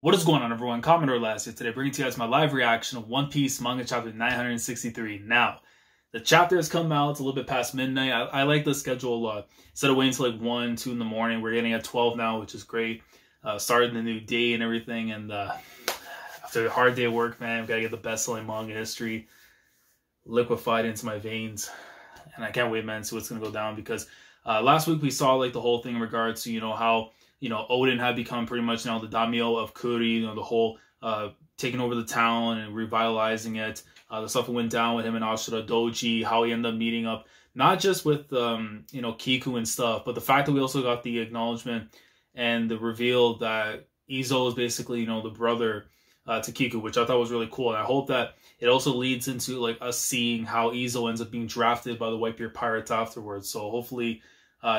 What is going on, everyone? Commodore last year today, bringing to you guys my live reaction of One Piece manga chapter 963. Now, the chapter has come out. It's a little bit past midnight. I like the schedule a lot. Instead of waiting until like 1, 2 in the morning, we're getting at 12 now, which is great. Starting the new day and everything. And after a hard day of work, man, I've got to get the best-selling manga history liquefied into my veins. And I can't wait, man, to see what's going to go down. Because last week we saw like the whole thing in regards to, how Odin had become pretty much now the daimyo of Kuri, the whole taking over the town and revitalizing it. The stuff that went down with him and Ashura Doji, how he ended up meeting up, not just with, Kiku and stuff, but the fact that we also got the acknowledgement and the reveal that Izo is basically, the brother to Kiku, which I thought was really cool. And I hope that it also leads into like us seeing how Izo ends up being drafted by the Whitebeard Pirates afterwards. So hopefully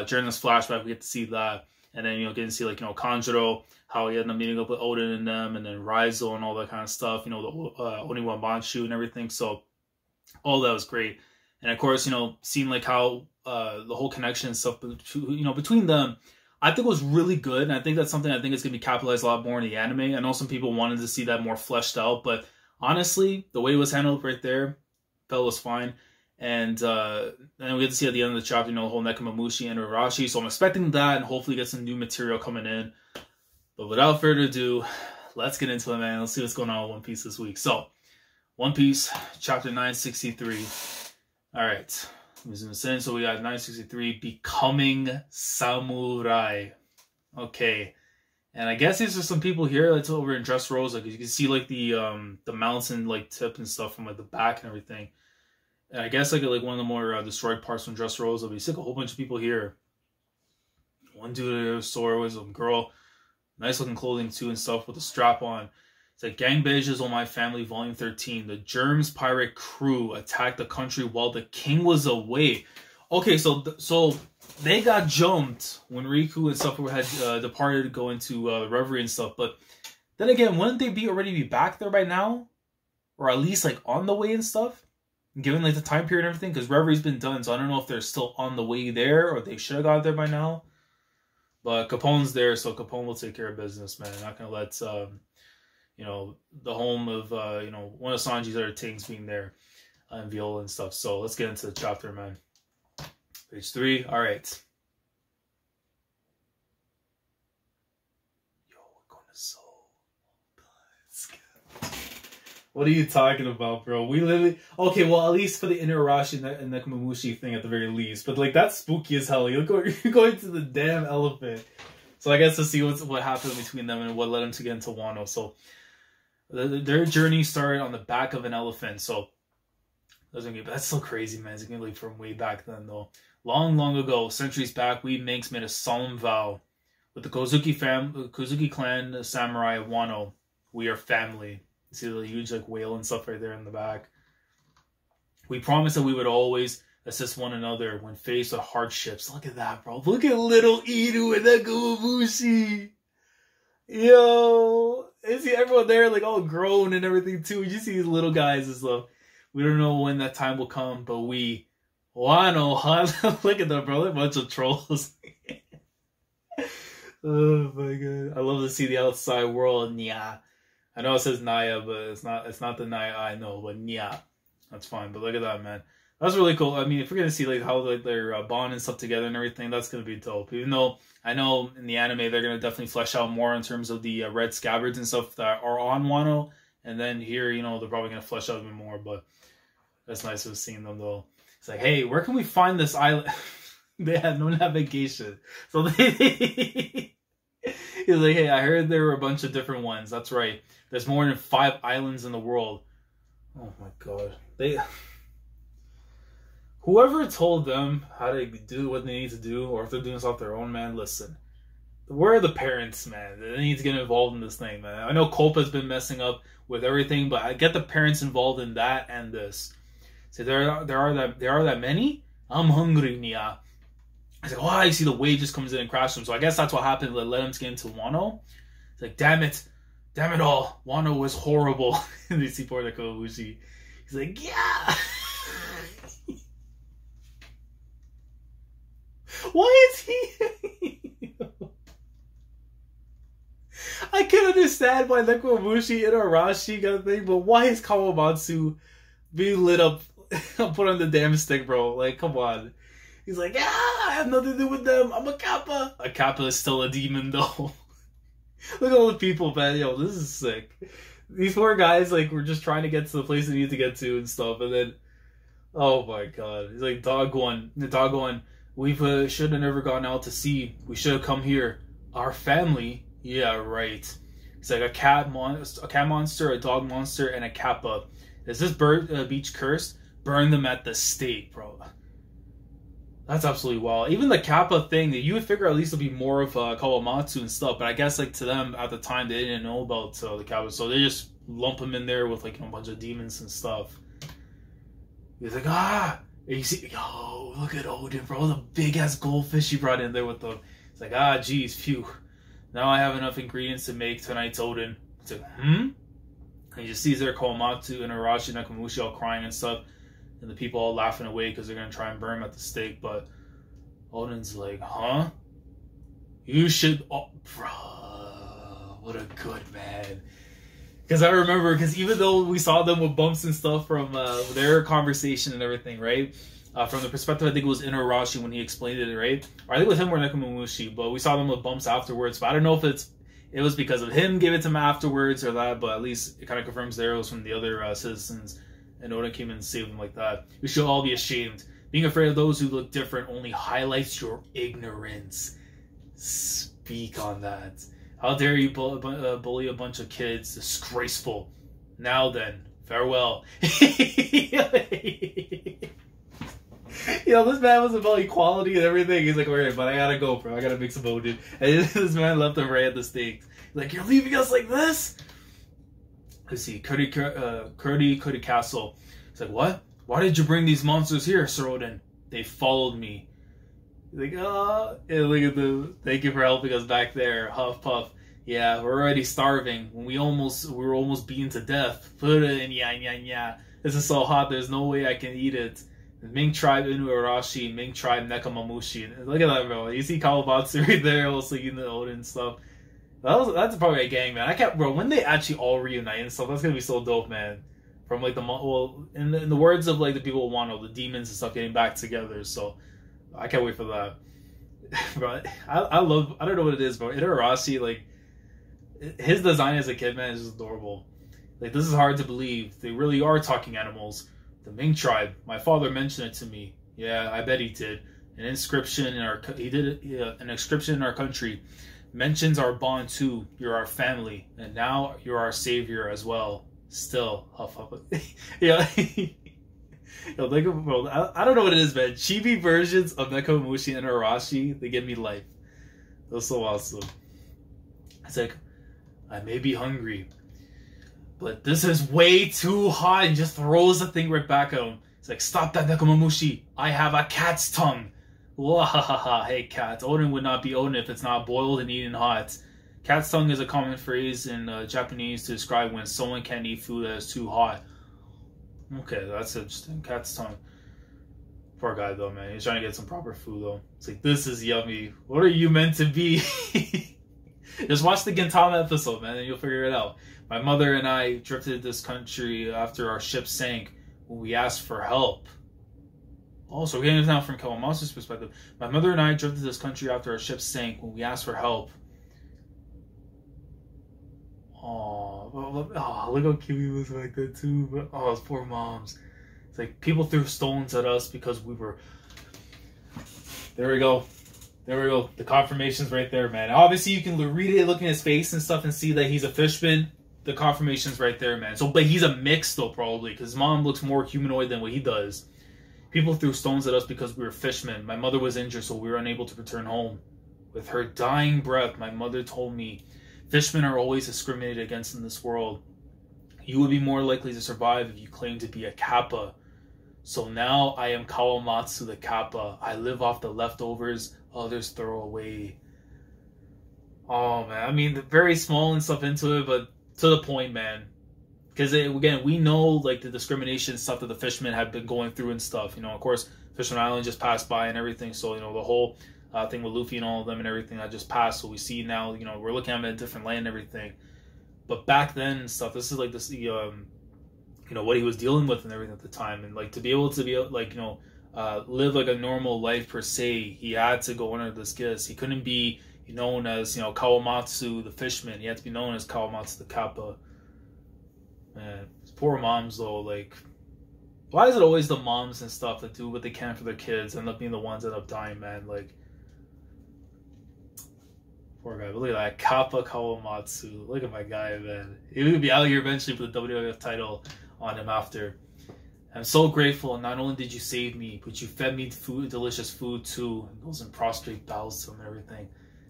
during this flashback, we get to see that. And then, get to see, like, Kanjuro, how he ended up meeting up with Odin and them, and then Raizo and all that kind of stuff, the Oniwa Banshu and everything. So, all that was great. And, of course, seeing, like, how the whole connection and stuff, between them, I think was really good. And I think that's something I think is going to be capitalized a lot more in the anime. I know some people wanted to see that more fleshed out, but honestly, the way it was handled right there, felt was fine. And then we get to see at the end of the chapter, the whole Nekomamushi and Orochi. So I'm expecting that and hopefully get some new material coming in. But without further ado, let's get into it, man. Let's see what's going on with One Piece this week. So, One Piece, chapter 963. Alright, let me zoom this in. So we got 963, Becoming Samurai. Okay. And I guess these are some people here that's over in Dressrosa. You can see, like, the mountain, like, tip and stuff from, like, the back and everything. And I guess like one of the more destroyed parts from Dressrosa, but you see like a whole bunch of people here. One dude at a store with some girl, nice looking clothing too and stuff with a strap on. It's like Gang Beijas on My Family, Volume 13. The Germs pirate crew attacked the country while the king was away. Okay, so they got jumped when Riku and stuff had departed to go into the Reverie and stuff. But then again, wouldn't they already be back there by now, or at least like on the way and stuff? Given like the time period and everything, because Reverie's been done, so I don't know if they're still on the way there or they should have got there by now. But Capone's there, so Capone will take care of business, man. Not gonna let the home of one of Sanji's other things being there and Viola and stuff. So let's get into the chapter, man. Page 3. All right. Yo, we're going to Seoul. What are you talking about, bro? We literally... Okay, well, at least for the Inuarashi and Nekomamushi thing at the very least. But, like, that's spooky as hell. You're going to the damn elephant. So I guess to see what happened between them and what led them to get into Wano. So their journey started on the back of an elephant. So that's so crazy, man. It's going to be like from way back then, though. Long, long ago, centuries back, we Minks made a solemn vow. With the Kozuki clan, the samurai of Wano, we are family. You see the huge like whale and stuff right there in the back. We promised that we would always assist one another when faced with hardships. Look at that, bro. Look at little Iru and Nekomamushi. Yo. And see everyone there like all grown and everything too. You see these little guys and stuff. We don't know when that time will come, but we Wano, huh? Look at them, bro. They're a bunch of trolls. Oh my god. I love to see the outside world. Yeah. I know it says Naya, but it's not the Naya I know, but yeah, that's fine. But look at that, man. That's really cool. I mean, if we're gonna see like how like their bond and stuff together and everything, that's gonna be dope. Even though I know in the anime they're gonna definitely flesh out more in terms of the red scabbards and stuff that are on Wano, and then here, they're probably gonna flesh out even more. But that's nice of seeing them though. It's like, hey, where can we find this island? They had no navigation, so he's like, hey, I heard there were a bunch of different ones. That's right. There's more than 5 islands in the world. Oh my god. Whoever told them how to do what they need to do, or if they're doing this off their own, man, listen. Where are the parents, man? They need to get involved in this thing, man. I know Culpa's been messing up with everything, but I get the parents involved in that and this. So there are that many? I'm hungry, Nia. I was like, oh, you see the wave just comes in and crashes him. So I guess that's what happened that led him to get into Wano. It's like, damn it all. Wano was horrible. And they see poor Nekomamushi. He's like, yeah. Why is he? I can't understand. understand why Nekomamushi Inuarashi got a thing, but why is Kawamatsu being lit up, put on the damn stick, bro? Like, come on. He's like, yeah, I have nothing to do with them. I'm a Kappa. A Kappa is still a demon, though. Look at all the people, man. Yo, this is sick. These poor guys, like, were just trying to get to the place they need to get to and stuff, and then, oh my god. He's like, doggone, we should have never gone out to sea. We should have come here. Our family? Yeah, right. It's like a cat monster, a dog monster, and a Kappa. Is this beach cursed? Burn them at the stake, bro. That's absolutely wild. Even the Kappa thing, that you would figure at least it'll be more of Kawamatsu and stuff, but I guess like to them at the time they didn't know about the Kappa, so they just lump him in there with like a bunch of demons and stuff. He's like, and you see, yo, look at Odin, bro, the big ass goldfish he brought in there with them. It's like, geez, phew. Now I have enough ingredients to make tonight's Odin. It's like, And you just see there Kawamatsu and Orochi and Nekomamushi all crying and stuff. And the people all laughing away because they're going to try and burn him at the stake. But Odin's like, huh? You should... Oh, bro, what a good man. Because I remember, because even though we saw them with bumps and stuff from their conversation and everything, right? From the perspective, I think it was Inuarashi when he explained it, right? Or I think it was him or Nekomamushi. But we saw them with bumps afterwards. But I don't know if it was because of him giving it to him afterwards or that. But at least it kind of confirms there it was from the other citizens. And Odin came in and saved him like that. We should all be ashamed. Being afraid of those who look different only highlights your ignorance. Speak on that. How dare you bully a bunch of kids? Disgraceful. Now then, farewell. This man was about equality and everything. He's like, alright, but I gotta go, bro. I gotta make some Odin. And this man left him right at the stakes. He's like, you're leaving us like this? Let's see, Curdy Castle. He's like, what? Why did you bring these monsters here, Sir Odin? They followed me. He's like, yeah, look at them. Thank you for helping us back there. Huff puff. Yeah, we're already starving. We were almost beaten to death. Put it in, yeah. This is so hot, there's no way I can eat it. The Ming tribe Inuarashi, Ming tribe Nekomamushi. Look at that, bro. You see Kawamatsu right there, also eating the Odin stuff. That's probably a gang, man. Bro, when they actually all reunite and stuff, that's gonna be so dope, man. From like in the words of like the people who Wano, the demons and stuff getting back together. So I can't wait for that. Bro, I don't know what it is, bro. Inuarashi, like his design as a kid, man, is just adorable. Like, this is hard to believe. They really are talking animals. The Ming tribe. My father mentioned it to me. Yeah, I bet he did. An inscription in our country mentions our bond too. You're our family, and now you're our savior as well. Still, huff. Yeah. Yo, bro, I don't know what it is, man. Chibi versions of Nekomamushi and Orochi, they give me life. That's so awesome. It's like, I may be hungry, but this is way too hot, and just throws the thing right back at him. It's like, stop that, Nekomamushi. I have a cat's tongue. Wahahaha, hey cat. Odin would not be Odin if it's not boiled and eaten hot. Cat's tongue is a common phrase in Japanese to describe when someone can't eat food that is too hot. Okay, that's interesting. Cat's tongue. Poor guy though, man. He's trying to get some proper food though. It's like, this is yummy. What are you meant to be? Just watch the Gintama episode, man, and you'll figure it out. My mother and I drifted this country after our ship sank when we asked for help. Oh, so we're getting this now from Kawamatsu's perspective. My mother and I drifted this country after our ship sank when we asked for help. Oh, look how cute he was like that too. Oh, his poor moms. It's like people threw stones at us because we were... There we go. The confirmation's right there, man. Obviously, you can read it, look in his face and stuff, and see that he's a fishman. The confirmation's right there, man. So, but he's a mix though, probably, because his mom looks more humanoid than what he does. People threw stones at us because we were fishermen. My mother was injured, so we were unable to return home. With her dying breath, my mother told me, fishermen are always discriminated against in this world. You would be more likely to survive if you claimed to be a Kappa. So now I am Kawamatsu the Kappa. I live off the leftovers others throw away. Oh, man. I mean, very small and stuff into it, but to the point, man. Because, again, we know, like, the discrimination stuff that the fishermen have been going through and stuff. You know, of course, Fisherman Island just passed by and everything. So, you know, the whole thing with Luffy and all of them and everything that just passed. So we see now, you know, we're looking at them in a different land and everything. But back then and stuff, this is like this, you know, what he was dealing with and everything at the time, and like to be able like, you know, live like a normal life per se, he had to go under this guise. He couldn't be known as, you know, Kawamatsu the fishman. He had to be known as Kawamatsu the Kappa. Man, poor moms though. Like, why is it always the moms and stuff that do what they can for their kids end up being the ones that end up dying, man? Like, poor guy. But look at that, Kappa Kawamatsu. Look at my guy, man. He would be out here eventually for the WWF title on him after. I'm so grateful. Not only did you save me, but you fed me food, delicious food too. And goes and prostrate bows to him and everything.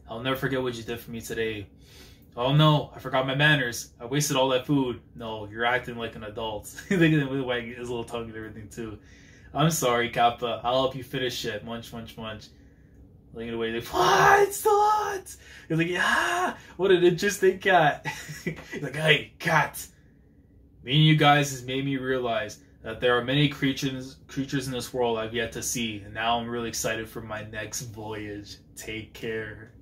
I'll never forget what you did for me today. Oh no, I forgot my manners. I wasted all that food. No, you're acting like an adult. Look at him wagging his little tongue and everything too. I'm sorry, Kappa. I'll help you finish it. Munch, munch, munch. Looking away, like, what? It's still hot. He's like, yeah, what an interesting cat. He's like, hey, cat. Meeting you guys has made me realize that there are many creatures in this world I've yet to see, and now I'm really excited for my next voyage. Take care.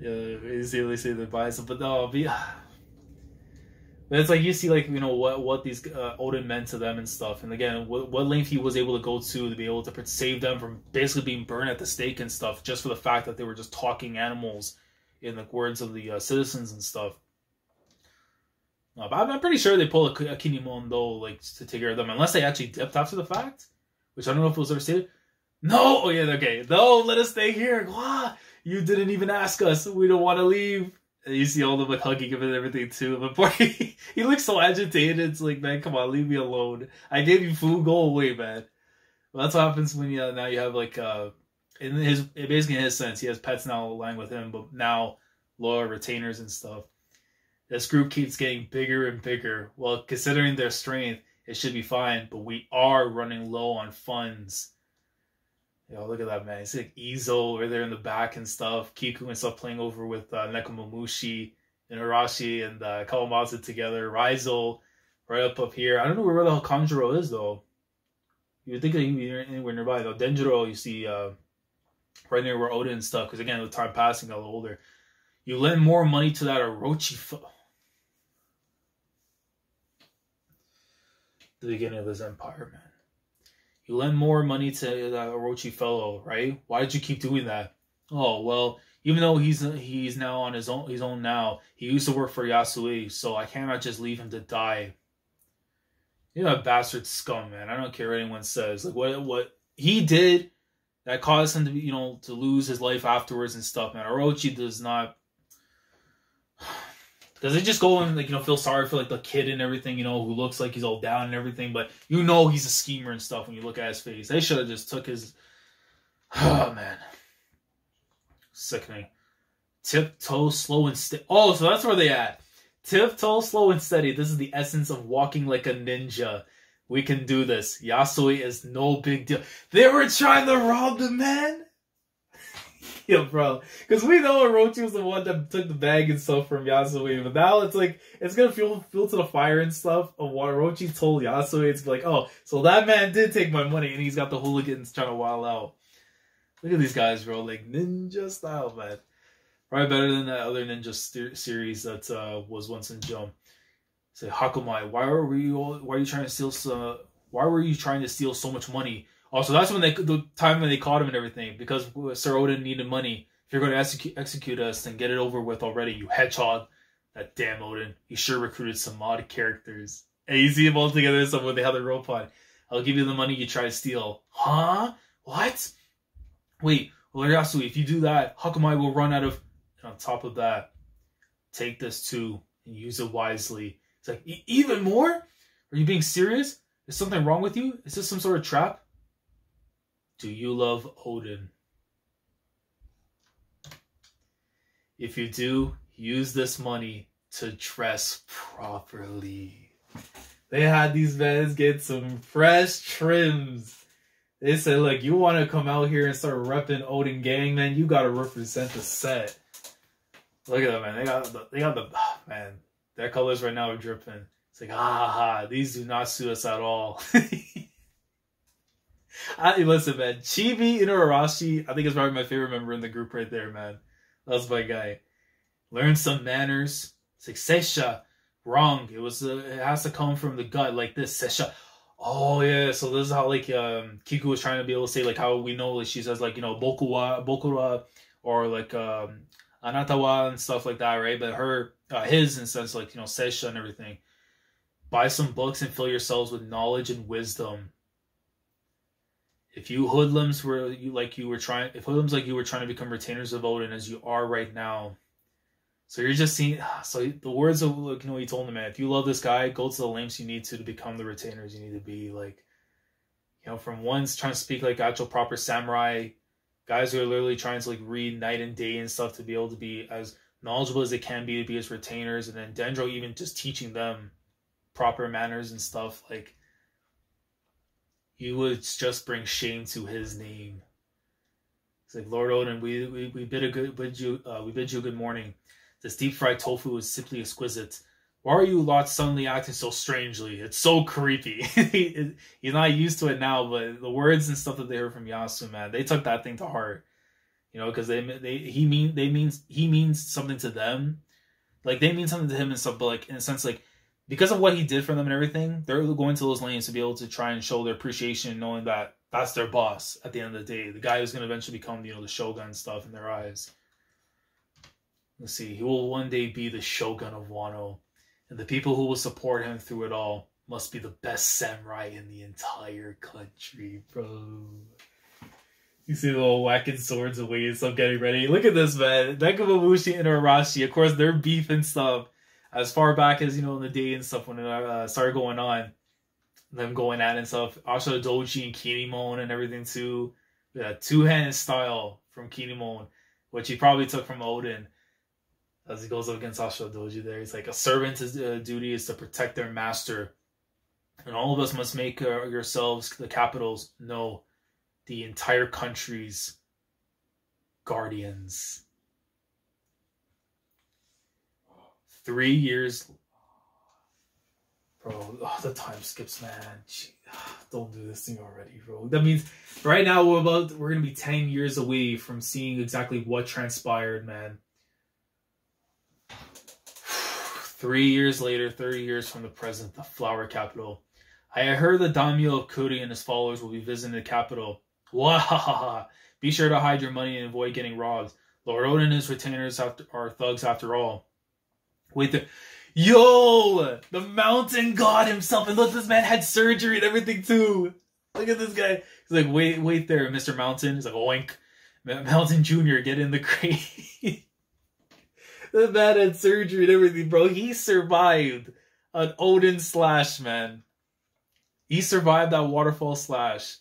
Yeah, they say goodbye, but no, but it's like you see, like, you know, what these Odin meant to them and stuff, and again, what length he was able to go to be able to save them from basically being burned at the stake and stuff, just for the fact that they were just talking animals in the words of the citizens and stuff. But I'm pretty sure they pulled a Kinemon though, like, to take care of them, unless they actually dipped after the fact, which I don't know if it was ever stated. No, oh yeah, okay, no, let us stay here. Wow. You didn't even ask us. We don't want to leave. And you see all of them like hugging him and everything too. But boy, he looks so agitated. It's like, man, come on, leave me alone. I gave you food. Go away, man. Well, that's what happens when now you have like basically in his sense, he has pets now aligned with him, but now loyal retainers and stuff. This group keeps getting bigger and bigger. Well, considering their strength, it should be fine. But we are running low on funds. Yo, look at that, man. It's like Izo right there in the back and stuff. Kiku and stuff playing over with Nekomamushi, Inuarashi, and Kawamatsu together. Raizo right up here. I don't know where the hell Kanjuro is, though. You would think that he'd be anywhere nearby, though. Denjiro, you see right near where Odin and stuff, because again, with time passing, got a little older. You lend more money to that Orochi. The beginning of his empire, man. You lend more money to that Orochi fellow, right? Why did you keep doing that? Oh, well, even though he's now on his own now, he used to work for Yasui, so I cannot just leave him to die. You know, that bastard scum, man. I don't care what anyone says. Like, what he did that caused him to be, you know, to lose his life afterwards and stuff, man. Orochi does not. Does it just go and, like, you know, feel sorry for, like, the kid and everything, you know, who looks like he's all down and everything, but you know he's a schemer and stuff when you look at his face. They should have just took his... Oh, man. Sickening. Tiptoe, slow and steady. Oh, so that's where they at. Tiptoe, slow and steady. This is the essence of walking like a ninja. We can do this. Yasui is no big deal. They were trying to rob the man? Yeah, bro. Because we know Orochi was the one that took the bag and stuff from Yasui, but now it's like, it's gonna feel to the fire and stuff of what Orochi told Yasui. It's like, oh, so that man did take my money and he's got the hooligans trying to wild out. Look at these guys, bro. Like, ninja style, man. Probably better than that other ninja series that was once in Jump. Say, Hakumai, why were you trying to steal so much money? Also, that's when the time when they caught him and everything, because Sir Odin needed money. If you're going to execute us, then get it over with already, you hedgehog. That damn Odin. He sure recruited some mod characters. And you see them all together somewhere they have the rope on. I'll give you the money you try to steal. Huh? What? Wait, well, Yasui, if you do that, Hakumai will run out of... And on top of that, take this too and use it wisely. It's like, even more? Are you being serious? Is something wrong with you? Is this some sort of trap? Do you love Odin? If you do, use this money to dress properly. They had these men get some fresh trims. They said, look, you want to come out here and start repping Odin gang, man, you got to represent the set. Look at them, man. They got the man, their colors right now are dripping. It's like, these do not suit us at all. Listen, man, Chibi Inuarashi, I think is probably my favorite member in the group right there, man. That's my guy. Learn some manners. It's like Seisha. Wrong. It has to come from the gut like this. Seisha. Oh yeah. So this is how like Kiku was trying to be able to say like how we know like she says like, you know, boku wa, or like anata wa and stuff like that, right? But his instance like, you know, Seisha and everything. Buy some books and fill yourselves with knowledge and wisdom. If you hoodlums were trying to become retainers of Odin as you are right now. So you're just seeing, so the words of, like, you know, he told him, man, if you love this guy, go to the lengths you need to become the retainers you need to be. Like, you know, from ones trying to speak like actual proper samurai, guys who are literally trying to like read night and day and stuff to be able to be as knowledgeable as they can be to be as retainers. And then Dendro even just teaching them proper manners and stuff. Like, you would just bring shame to his name. It's like, Lord Odin, we bid you good morning. This deep fried tofu is simply exquisite. Why are you lot suddenly acting so strangely? It's so creepy. He's not used to it now, but the words and stuff that they heard from Yasu, man, they took that thing to heart. You know, because he means something to them. Like, they mean something to him and stuff, but like in a sense, like, because of what he did for them and everything, they're going to those lanes to be able to try and show their appreciation, knowing that that's their boss at the end of the day. The guy who's going to eventually become, you know, the shogun stuff in their eyes. Let's see. He will one day be the shogun of Wano. And the people who will support him through it all must be the best samurai in the entire country, bro. You see the little whacking swords away and stuff getting ready. Look at this, man. Nekomamushi and Orochi, of course, they're beef and stuff. As far back as, you know, in the day and stuff when it started going on. Them going at it and stuff. Asha Doji and Kinemon and everything too. Yeah, two-handed style from Kinemon, which he probably took from Odin. As he goes up against Asha Doji there. He's like, a servant's duty is to protect their master. And all of us must make yourselves the capitals. No, the entire country's guardians. 3 years. Bro, the time skips, man. Gee, don't do this thing already, bro. That means right now we're going to be 10 years away from seeing exactly what transpired, man. 3 years later, 30 years from the present, the flower capital. I heard the daimyo of Kuri and his followers will be visiting the capital. Wahahaha! Be sure to hide your money and avoid getting robbed. Lord Odin and his retainers are thugs after all. Wait there. Yo! The mountain god himself. And look, this man had surgery and everything too. Look at this guy. He's like, wait there, Mr. Mountain. He's like, oink. Mountain Jr., get in the crate. The man had surgery and everything, bro. He survived an Odin slash, man. He survived that waterfall slash.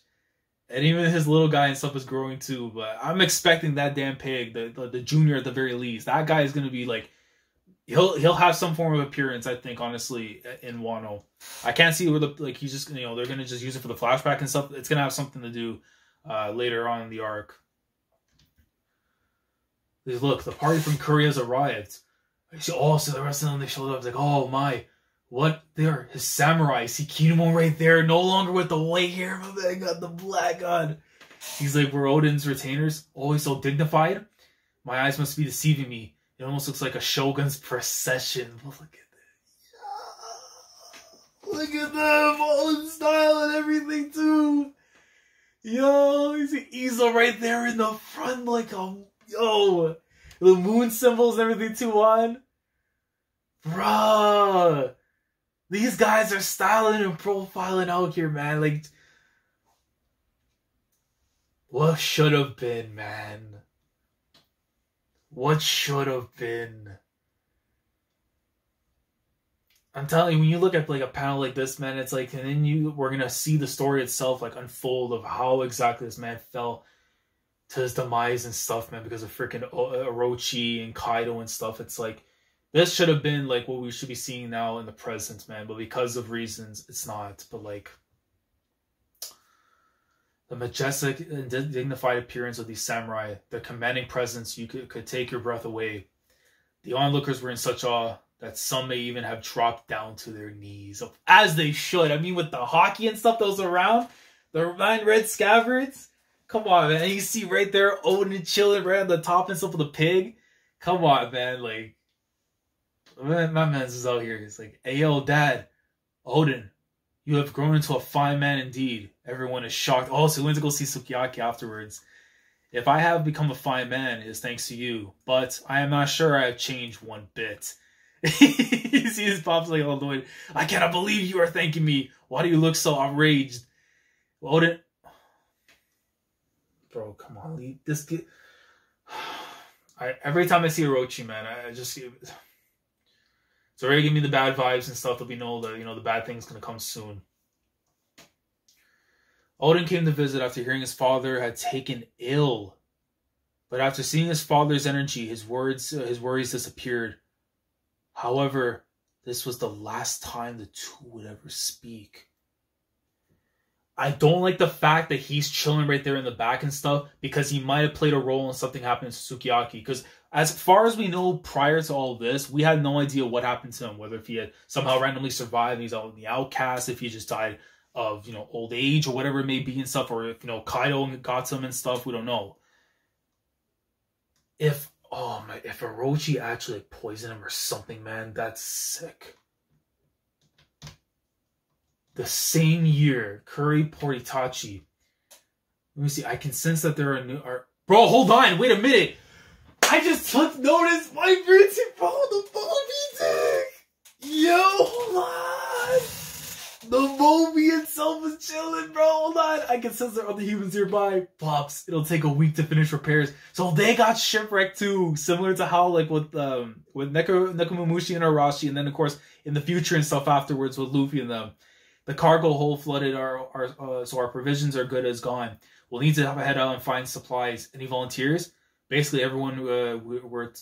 And even his little guy and stuff is growing too. But I'm expecting that damn pig, the junior at the very least. That guy is going to be like, he'll have some form of appearance, I think, honestly, in Wano. I can't see where he's just, you know, they're going to just use it for the flashback and stuff. It's going to have something to do later on in the arc. Look, the party from Korea has arrived. So the rest of them, they showed up. It's like, oh my, what? They're his samurai. See Kinemon right there, no longer with the white hair, my man got the black on. He's like, we're Odin's retainers, always so dignified. My eyes must be deceiving me. It almost looks like a shogun's procession. But look at that. Look at them, all in style and everything too. Yo, you see Izo right there in the front, like a... Yo, the moon symbols and everything too on. Bruh. These guys are styling and profiling out here, man. Like, what should have been, man? What should have been? I'm telling you, when you look at like a panel like this, man, it's like, and then we're gonna see the story itself like unfold of how exactly this man fell to his demise and stuff, man, because of freaking Orochi and Kaido and stuff. It's like, this should have been like what we should be seeing now in the present, man, but because of reasons, it's not. But like, the majestic and dignified appearance of these samurai, their commanding presence, you could take your breath away. The onlookers were in such awe that some may even have dropped down to their knees, as they should. I mean, with the hockey and stuff that was around, the 9 red scabbards. Come on, man. And you see right there, Odin chilling right on the top and stuff with the pig. Come on, man. Like, My man's is out here. He's like, hey, yo, Dad, Odin, you have grown into a fine man indeed. Everyone is shocked. Oh, so he went to go see Sukiyaki afterwards. If I have become a fine man, it's thanks to you. But I am not sure I have changed one bit. You see his pops like all annoyed. I cannot believe you are thanking me. Why do you look so outraged? Odin. Bro, come on. Leave this kid. Every time I see Orochi, man, I just see it's already giving me the bad vibes and stuff. There'll be the bad thing's gonna come soon. Odin came to visit after hearing his father had taken ill. But after seeing his father's energy, his worries disappeared. However, this was the last time the two would ever speak. I don't like the fact that he's chilling right there in the back and stuff, because he might have played a role in something happening to Sukiyaki. Because as far as we know, prior to all this, we had no idea what happened to him. Whether if he had somehow randomly survived and he's out in the outcast, if he just died of old age or whatever it may be and stuff, or if Kaido got him and stuff, we don't know. If Orochi actually poisoned him or something, man, that's sick. The same year, Curry Poritachi. Let me see. I can sense that there are Bro, hold on. Wait a minute. I just took notice. Whitebeard, bro, the Moby dick. Yo, hold on. The Moby itself is chilling, bro. Hold on. I can sense there are other humans nearby. Pops, it'll take a week to finish repairs. So they got shipwrecked too. Similar to how, like, with Nekomamushi and Inuarashi, and then, of course, in the future and stuff afterwards with Luffy and them. The cargo hold flooded, so our provisions are good as gone. We'll need to head out and find supplies. Any volunteers? Basically, everyone. We're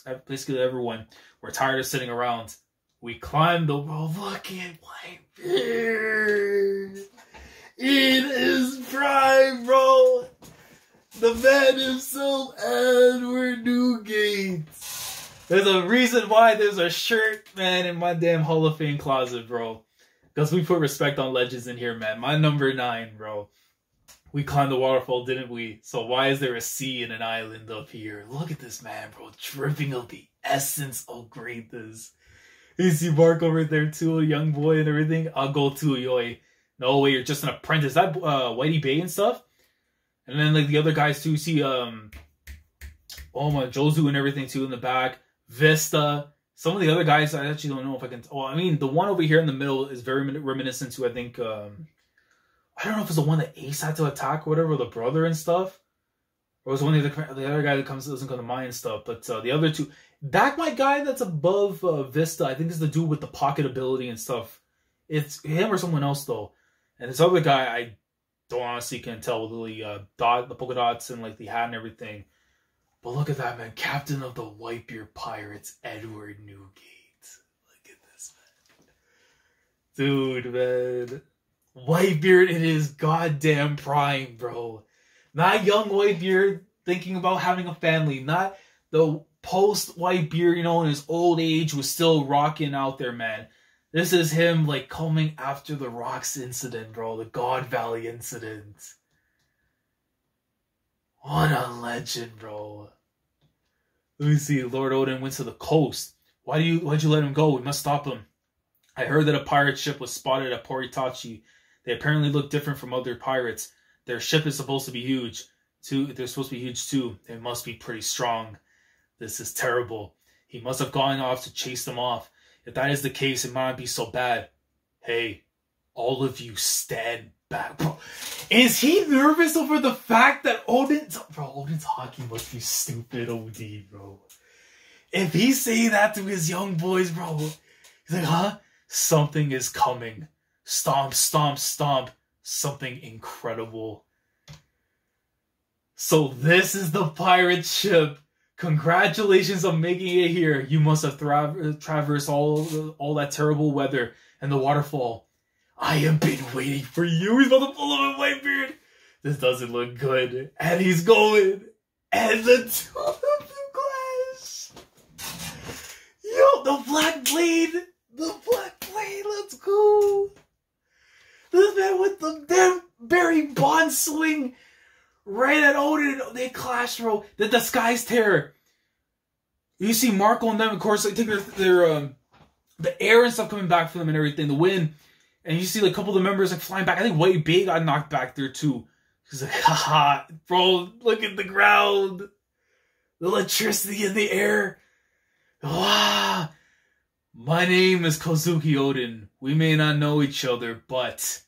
tired of sitting around. We climbed the fucking Whitebeard in his prime, bro. The man himself, Edward Newgate. There's a reason why there's a shirt, man, in my damn Hall of Fame closet, bro. Because we put respect on legends in here, man. My number 9, bro. We climbed the waterfall, didn't we? So why is there a sea and an island up here? Look at this man, bro. Dripping of the essence of greatness. You see Marco right there, too. A young boy and everything. I'll go too, yoy. No way, you're just an apprentice. That Whitey Bay and stuff. And then, like, the other guys, too. See, Jozu and everything, too, in the back. Vista. Some of the other guys, I actually don't know if I can... Oh, I mean, the one over here in the middle is very reminiscent to, I think... I don't know if it's the one that Ace had to attack or whatever, the brother and stuff. Or it was one of the other guy that doesn't come to mind and stuff. But the other two... That my guy that's above Vista, I think is the dude with the pocket ability and stuff. It's him or someone else, though. And this other guy, I don't honestly can tell with the polka dots and, like, the hat and everything. But look at that, man. Captain of the Whitebeard Pirates, Edward Newgate. Look at this, man. Dude, man. Whitebeard in his goddamn prime, bro. Not young Whitebeard thinking about having a family. Not the post-Whitebeard, in his old age was still rocking out there, man. This is him, like, coming after the Rocks incident, bro. The God Valley incident. What a legend, bro. Let me see. Lord Odin went to the coast. Why'd you let him go? We must stop him. I heard that a pirate ship was spotted at Poritachi. They apparently look different from other pirates. Their ship is supposed to be huge. They're supposed to be huge too. They must be pretty strong. This is terrible. He must have gone off to chase them off. If that is the case, it might not be so bad. Hey, all of you stand back, bro. Is he nervous over the fact that Odin's hockey must be stupid OD, bro. If he's saying that to his young boys, bro, he's like, huh? Something is coming. Stomp, stomp, stomp. Something incredible. So this is the pirate ship. Congratulations on making it here. You must have traversed all that terrible weather and the waterfall. I have been waiting for you. He's about to pull up a Whitebeard. This doesn't look good. And he's going. And the two of them clash. Yo, the Black Blade. The Black Blade. Let's go. This man with the damn Barry Bond swing. Right at Odin, they clash, bro. The disguise terror. You see Marco and them, of course, they take their the air and stuff coming back from them and everything, the wind. And you see like a couple of the members like flying back. I think Whitebeard got knocked back there too. He's like, haha, bro, look at the ground. The electricity in the air. Ah, my name is Kozuki Odin. We may not know each other, but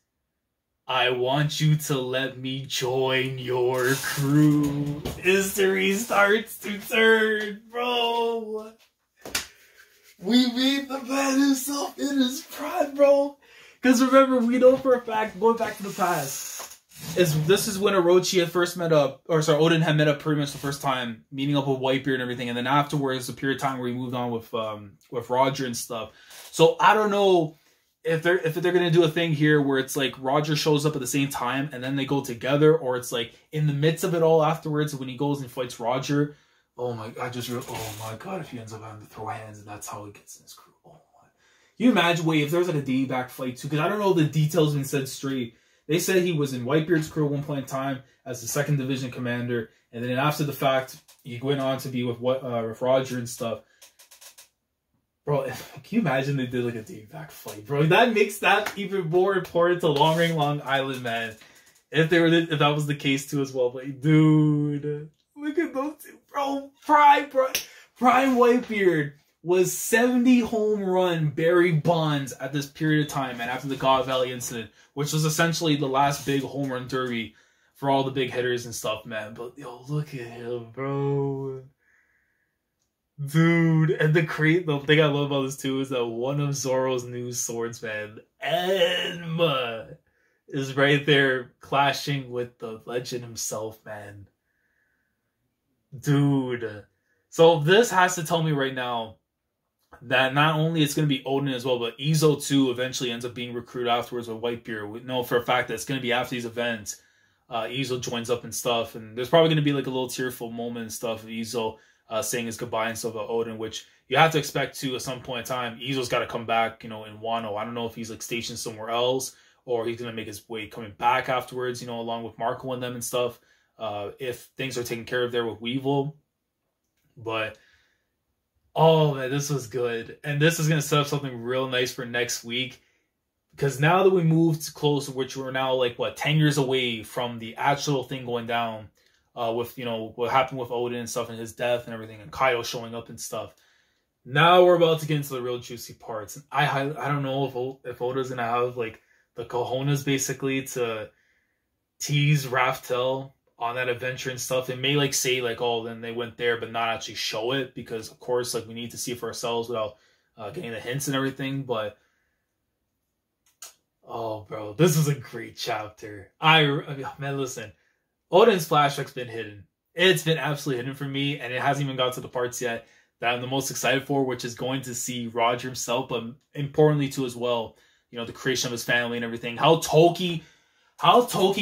I want you to let me join your crew. History starts to turn, bro. We meet the man himself in his prime, bro. Because remember, we know for a fact, going back to the past, this is when Orochi had first met up, or sorry, Odin had met up pretty much the first time, meeting up with Whitebeard and everything, and then afterwards, a period of time where he moved on with Roger and stuff. So I don't know if they're gonna do a thing here where it's like Roger shows up at the same time and then they go together, or it's like in the midst of it all afterwards when he goes and fights Roger. Oh my god, oh my god, if he ends up having to throw hands and that's how he gets in his crew. Oh my. You imagine, wait, if there's like a day back fight too, because I don't know if the details been said straight. They said he was in Whitebeard's crew at one point in time as the 2nd Division commander, and then after the fact, he went on to be with Roger and stuff. Bro, can you imagine they did like a day back fight, bro? That makes that even more important to Long Ring Long Island, man. If that was the case too as well, but dude, look at those two, bro. Prime Whitebeard was 70 home run Barry Bonds at this period of time, man, after the God Valley incident, which was essentially the last big home run derby for all the big hitters and stuff, man. But yo, look at him, bro. Dude, and the thing I love about this too is that one of Zoro's new swordsmen, Enma, is right there clashing with the legend himself, man. Dude. So this has to tell me right now that not only it's going to be Odin as well, but Izo too eventually ends up being recruited afterwards with Whitebeard. We know for a fact that it's going to be after these events. Izo joins up and stuff, and there's probably going to be like a little tearful moment and stuff of Izo saying his goodbye and stuff about Odin, which you have to expect to at some point in time. Izo's got to come back, in Wano. I don't know if he's like stationed somewhere else or he's going to make his way coming back afterwards, along with Marco and them and stuff, if things are taken care of there with Weevil. But oh man, this was good. And this is going to set up something real nice for next week. Because now that we moved close, which we're now like, 10 years away from the actual thing going down, with, what happened with Odin and stuff and his death and everything, and Kaido showing up and stuff. Now we're about to get into the real juicy parts. And I don't know if Oda's going to have, like, the cojones, basically, to tease Raftel on that adventure and stuff. They may, like, say, like, oh, then they went there, but not actually show it. Because, of course, like, we need to see it for ourselves without getting the hints and everything. But oh, bro, this was a great chapter. Man, listen. Odin's flashback's been hidden. It's been absolutely hidden for me, and it hasn't even got to the parts yet that I'm the most excited for, which is going to see Roger himself, but importantly too as well, the creation of his family and everything. How Toki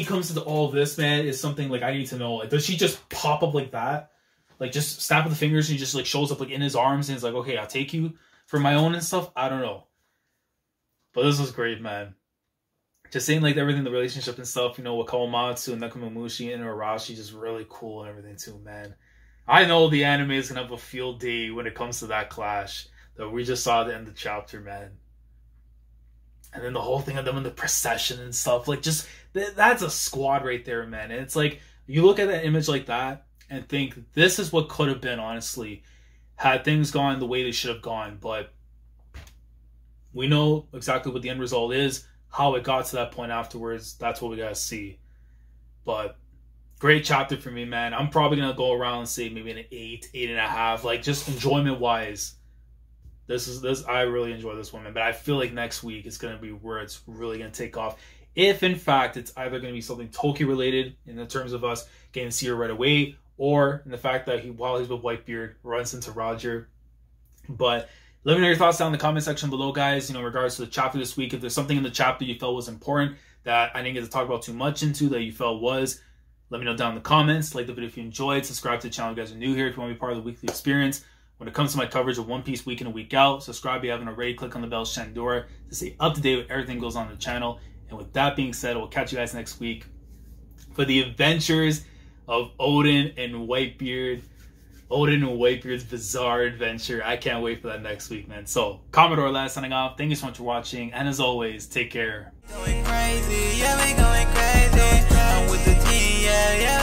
comes into all of this, man, is something like I need to know. Like, does she just pop up like that? Like, just snap of the fingers and he just like shows up like in his arms and it's like, okay, I'll take you for my own and stuff? I don't know. But this was great, man. Just saying, like, everything, the relationship and stuff, with Kawamatsu and Nekomamushi and Inuarashi, just really cool and everything too, man. I know the anime is going to have a field day when it comes to that clash that we just saw at the end of the chapter, man. And then the whole thing of them in the procession and stuff, like, just, that's a squad right there, man. And it's like, you look at that image like that and think, this is what could have been, honestly, had things gone the way they should have gone. But we know exactly what the end result is. How it got to that point afterwards, that's what we gotta see. But great chapter for me, man. I'm probably gonna go around and say maybe an 8.5. Like, just enjoyment wise, I really enjoy this one, man. But I feel like next week is gonna be where it's really gonna take off. If in fact it's either gonna be something Toki related in the terms of us getting to see her right away, or in the fact that while he's with Whitebeard, runs into Roger. But let me know your thoughts down in the comment section below, guys, in regards to the chapter this week. If there's something in the chapter you felt was important that I didn't get to talk about too much into that you felt was, let me know down in the comments. Like the video if you enjoyed. Subscribe to the channel if you guys are new here if you want to be part of the weekly experience. When it comes to my coverage of One Piece week in and week out, subscribe if you haven't already. Click on the bell Shandora to stay up to date with everything goes on in the channel. And with that being said, we'll catch you guys next week for the adventures of Odin and Whitebeard. Odin and Whitebeard's bizarre adventure. I can't wait for that next week, man. So, Commodore Lad signing off. Thank you so much for watching. And as always, take care. Going crazy, yeah, we going crazy. I'm with the team, yeah, yeah.